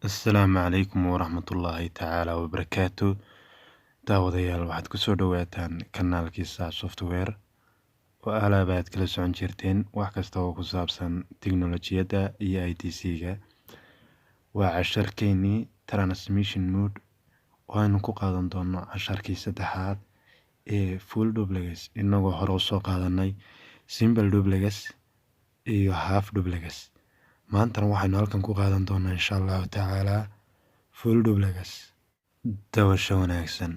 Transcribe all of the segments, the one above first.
Asalaamu calaykum waraxmatullaahi tacaala wabarakaatu. Daawadayaal waxaad ku soo dhowaataan kanaalkiisa software oo alaaba aad kala socon jirteen wax kasta oo ku saabsan tiknolojiyadda iyo ITC-ga. Waa casharkeennii transmission mode oo aynu ku qaadan doono casharkii saddexaad ee full duplex inagoo hore u soo qaadanay simple duplex iyo half duplex. maantana waxaynu halkan ku qaadan doonaa insha allahu tacaala full duplex. Daawasho wanaagsan.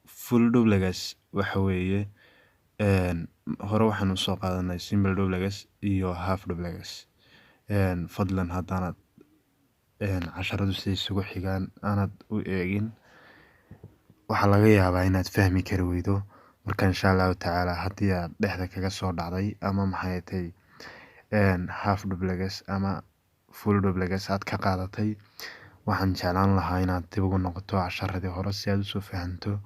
Full duplex waxa weeye hore waxaanu soo qaadanay simple duplex iyo half duplex. Fadlan haddaanad casharadu si isugu xigaan aanad u eegin waxaa laga yaabaa inaad fahmi kari weydo. Marka insha allahu tacaala haddii aad dhexda kaga soo dhacday ama maxay tahay half duplex ama full duplex aad ka qaadatay, waxaan jeclaan lahaa inaad dib ugu noqoto casharadii hore si aad usoo fahanto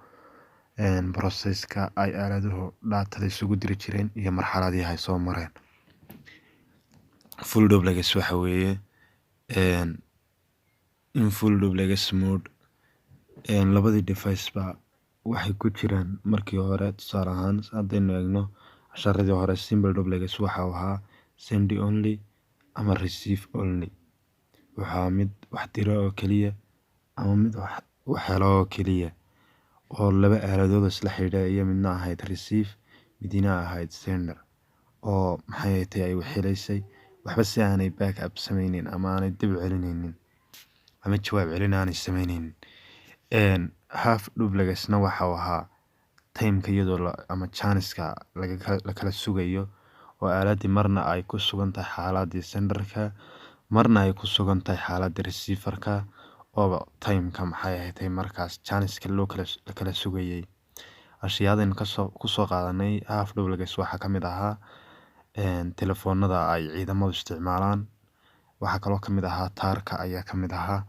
processka ay aaladuhu daatada isugu diri jireen iyo marxaladii ay soo mareen. Full duplex waxa weeye in full duplex mode labadii device ba waxay ku jiraan markii hore. Tusaale ahaan haddaynu eegno casharadii hore, simple duplex waxa ahaa send only ama receive only. waxaa mid wax diro oo keliya ama mid wax helo oo keliya, oo laba aaladood isla xidhiidha iyo midna ahayd receive midna ahayd sender, oo maxay tahay ay waxeleysay waxba si aanay backup sameynin ama aanay dib u celinaynin ama jawaab celin aanay sameynin. Half duplexna waxa ahaa timeka iyadoo ama chance-ka la kala sugayo oo aaladii marna ay ku sugan tahay xaaladii senderka marna ay ku sugan tahay xaaladii receiverka, oo timeka maxay ahayd markaas chance-ka la kala sugayay. Ashiyaadan ku soo qaadanay half duplex waxaa ka mid ahaa telefoonada ay ciidamadu isticmaalaan. waxaa kaloo ka mid ahaa taarka ayaa ka mid ahaa.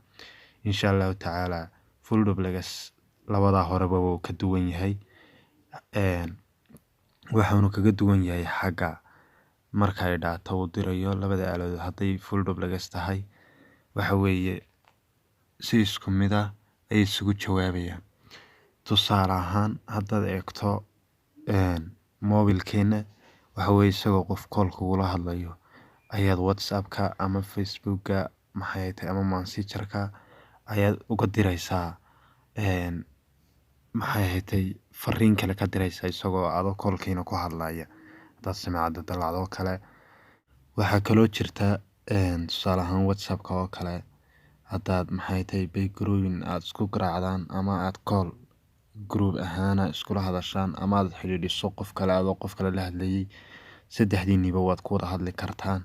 insha allahu tacaala full duplex labada horeba wuu ka duwan yahay. waxaanu kaga duwan yahay xagga markay data uu dirayo labada aaladood. hadday full duplex tahay waxa weeye si isku mid ah ay isugu jawaabayaan. tusaale ahaan haddaad eegto mobilkeena waxa weeye isagoo qof call kugula hadlayo ayaad whatsappka ama facebookka maxay tahay ama messengerka ayaad uga diraysaa maxay tahay fariin kale ka diraysaa isagoo adoo callkiina ku hadlaya haddaad samaacadda dalacdo kale. waxaa kaloo jirta tusaale ahaan whatsappka oo kale haddaad maxay tahay background aad isku garaacdaan ama aad call group ahaan iskula hadashaan ama aad xiriiriso qof kale adoo qof kale la hadlayay, saddexdiiniba waad ku wada hadli kartaan.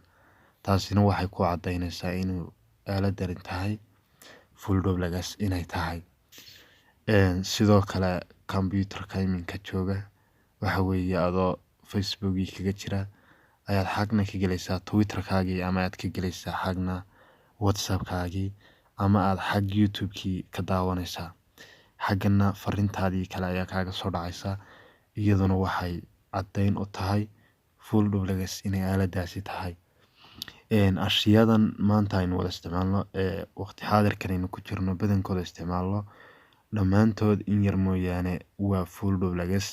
taasina waxay ku cadaynaysaa inuu aaladani tahay full duplex inay tahay. sidoo kale computerka iminka jooga waxa weeye adoo facebookii kaga jira ayaad xagna ka gelaysaa twitterkaagii ama aad ka gelaysaa xagna whatsappkaagii ama aad xag youtubekii ka daawanaysaa. xaggana fariintaadii kale ayaa kaaga soo dhacaysa. iyaduna waxay caddayn u tahay full duplex inay aaladaasi tahay. ashiyadan maanta aynu wada isticmaalno waqti xaadirkan aynu ku jirno badankooda isticmaalno dhammaantood in yar mooyaane waa full duplex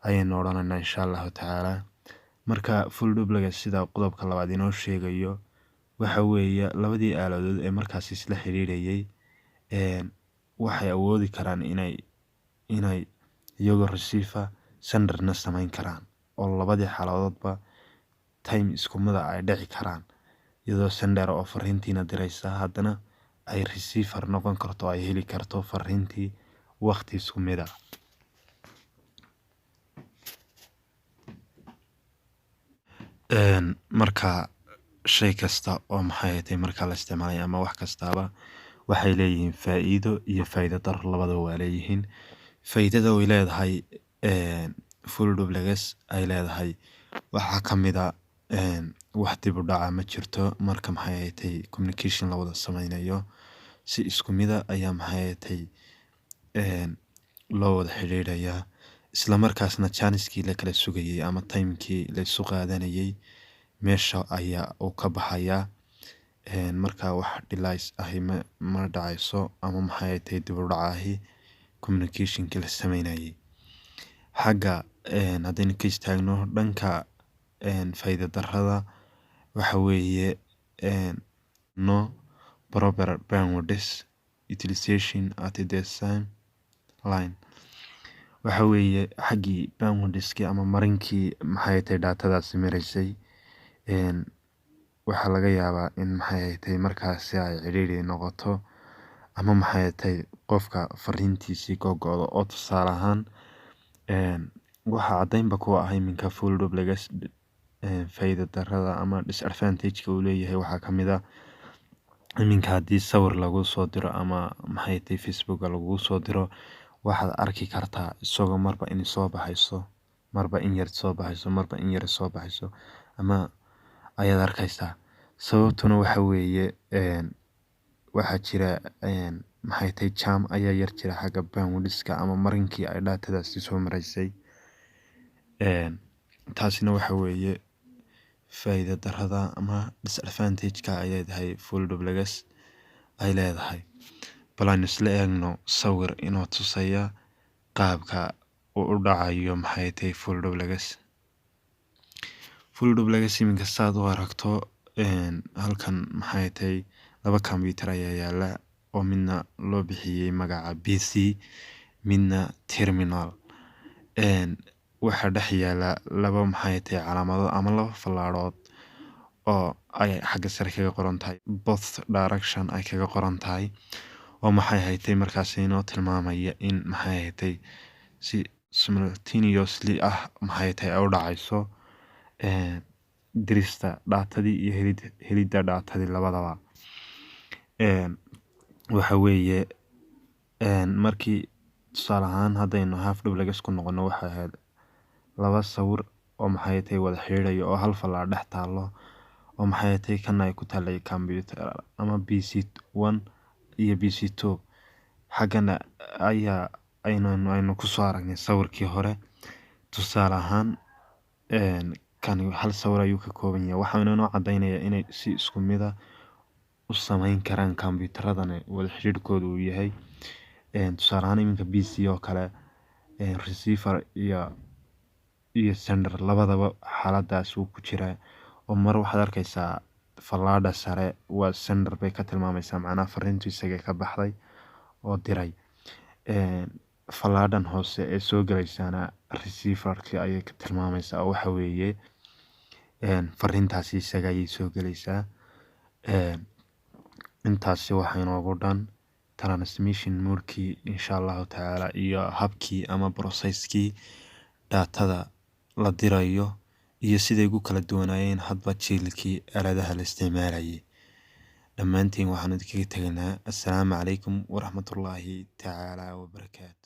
ayaynu odhanaynaa insha allahu tacaala. marka full duplex sida qodobka labaad inoo sheegayo waxa weeye labadii aaladood ee markaas isla xiriirayay waxay awoodi karaan inay iyagoo receiver senderna samayn karaan, oo labadii xaaladoodba time isku mid ah ay dhici karaan. iyadoo sender oo fariintiina diraysa haddana ay receiver noqon karto, ay heli karto fariintii waqti isku mid ah. marka shay kasta oo maxay tahay marka la isticmaalay ama wax kastaaba waxay leeyihiin faa'iido iyo faa'iido dar labadaba waa leeyihiin. faa'iidada ay leedahay full duplex ay leedahay waxaa ka mid ah wax dib u dhaca ma jirto marka maxay tahay communication la wada sameynayo. si isku mid ah ayaa loo wada xiriirayaa, isla markaasna janiskii la kala sugayay ama timekii la isu qaadanayay meesha ayaa uu ka baxayaa. Markaa wax delays ahi ma dhacayso ama dib u dhac ahi communicationkii la sameynayay. Xagga haddaynu ka istaagno dhanka faa'iido darrada, waxa weeye no proper bandwidth utilization at the same line. Waxa weeye xaggii bandwidthkii ama marinkii datadaasi maraysay, waxaa laga yaabaa in markaasi ay ciriiri noqoto ama qofka fariintiisii go'go'do. oo tusaale ahaan waxaa caddaynba ku ah iminka full duplex faa'iido darrada ama disadvantage-ka uu leeyahay waxaa ka mid ah iminka haddii sawir lagu soo diro ama Facebook lagu soo diro, waxaad arki kartaa isagoo marba in soo baxayso, marba in yar soo baxayso, marba in yar soo baxayso ama ayaad arkaysaa. Sababtuna waxa weeye waxaa jira jam ayaa yar jira xagga bandwidthka ama marinkii ay datadaasi soo maraysay. Taasina waxa weeye faa'iido darrada ama disadvantage-ka ay leedahay full duplex ay leedahay. Bal aynu isla eegno sawir inoo tusaya qaabka uu u dhacayo full duplex. Full duplex iminka saad u aragto halkan laba computer ayaa yaala oo midna loo bixiyay magaca PC, midna terminal. Waxaa dhex yaala laba calaamadood ama laba fallaarood oo ay xagga sare kaga qoran tahay both direction ay kaga qoran tahay, oo markaasi inoo tilmaamaya in si simultaneously ah ay u dhacayso dirista datadii iyo helidda datadii labadaba. Waxa weeye markii tusaale ahaan haddaynu half duplex ku noqono, waxay ahayd laba sawir oo wada xiriiraya oo hal fallaar dhex taalo, oo kana ay ku taalay computer ama PC1 iyo PC2. Xaggana aynu ku soo aragnay sawirkii hore. Tusaale ahaan kan hal sawir ayuu ka kooban yahay. Waxaa inoo caddaynaya inay si isku mid ah u samayn karaan computeradana wada xiriirkoodu uu yahay. Tusaale ahaan iminka PC oo kale, receiver iyo sender labadaba xaaladaas wuu ku jiraa. oo mar waxaad arkaysaa fallaadha sare waa sender bay ka tilmaamaysaa, macnaha fariintu isagay ka baxday oo diray. Fallaadhan hoose ee soo galaysana receiver-kii ayay ka tilmaamaysaa, oo waxa weeye fariintaasi isaga ayay soo galaysaa. Intaasi waxaa inoogu dhan transmission mode-kii insha Allahu tacaala iyo habkii ama process-kii datada la dirayo iyo siday ugu kala duwanaayeen hadba jiilkii aaladaha la isticmaalayay. Dhammaantiin waxaan idinkaga tegaynaa. Assalaamu calaykum waraxmatullaahi tacaala wabarakaatu.